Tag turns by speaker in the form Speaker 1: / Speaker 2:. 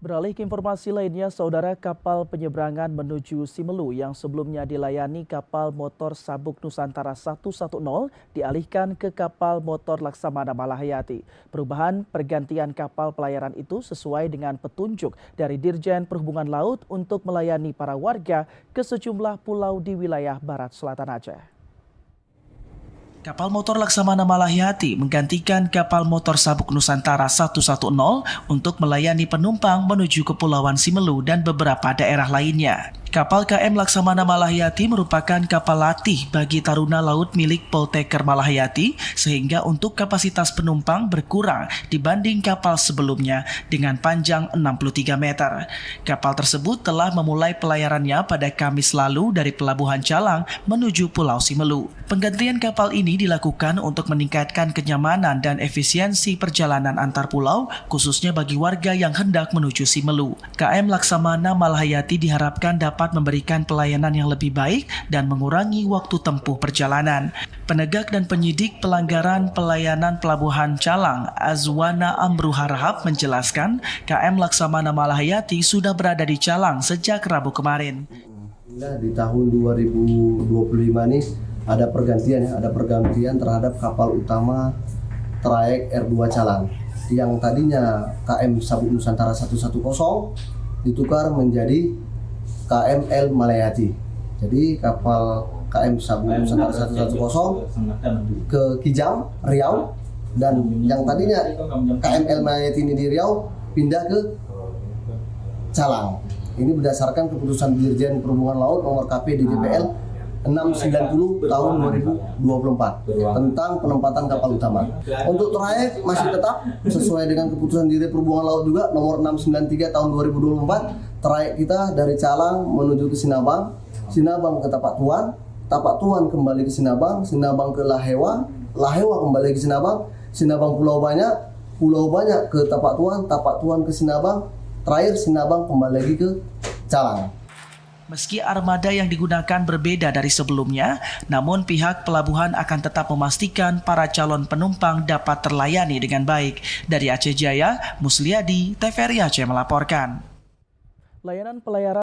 Speaker 1: Beralih ke informasi lainnya, saudara, kapal penyeberangan menuju Simelu yang sebelumnya dilayani kapal motor Sabuk Nusantara 110 dialihkan ke kapal motor Laksamana Malahayati. Perubahan pergantian kapal pelayaran itu sesuai dengan petunjuk dari Dirjen Perhubungan Laut untuk melayani para warga ke sejumlah pulau di wilayah barat selatan Aceh. Kapal motor Laksamana Malahayati menggantikan kapal motor Sabuk Nusantara 110 untuk melayani penumpang menuju Kepulauan Simelu dan beberapa daerah lainnya. Kapal KM Laksamana Malahayati merupakan kapal latih bagi taruna laut milik Poltekker Malahayati sehingga untuk kapasitas penumpang berkurang dibanding kapal sebelumnya dengan panjang 63 meter. Kapal tersebut telah memulai pelayarannya pada Kamis lalu dari Pelabuhan Calang menuju Pulau Simelu. Penggantian kapal ini dilakukan untuk meningkatkan kenyamanan dan efisiensi perjalanan antar pulau, khususnya bagi warga yang hendak menuju Simelu. KM Laksamana Malahayati diharapkan dapat memberikan pelayanan yang lebih baik dan mengurangi waktu tempuh perjalanan. Penegak dan penyidik pelanggaran pelayanan Pelabuhan Calang, Azwana Amru Harahap, menjelaskan KM Laksamana Malahayati sudah berada di Calang sejak Rabu kemarin.
Speaker 2: Di tahun 2025 ini ada pergantian terhadap kapal utama trayek R2 Calang yang tadinya KM Sabuk Nusantara 110 ditukar menjadi KM L Malahayati. Jadi kapal KM Sabuk Nusantara 110 ke Kijang, Riau, dan yang tadinya KM L Malahayati ini di Riau pindah ke Calang. Ini berdasarkan keputusan Dirjen Perhubungan Laut nomor KP DJPL 690 tahun 2024 tentang penempatan kapal utama. Untuk trayek masih tetap sesuai dengan keputusan Dirjen Perhubungan Laut juga nomor 693 tahun 2024. Trayek kita dari Calang menuju ke Sinabang, Sinabang ke Tapak Tuan kembali ke Sinabang, Sinabang ke Lahewa, Lahewa kembali ke Sinabang, Sinabang Pulau Banyak ke Tapak Tuan ke Sinabang, terakhir Sinabang kembali lagi ke Calang.
Speaker 1: Meski armada yang digunakan berbeda dari sebelumnya, namun pihak pelabuhan akan tetap memastikan para calon penumpang dapat terlayani dengan baik. Dari Aceh Jaya, Musliadi, TVRI Aceh melaporkan. Layanan pelayaran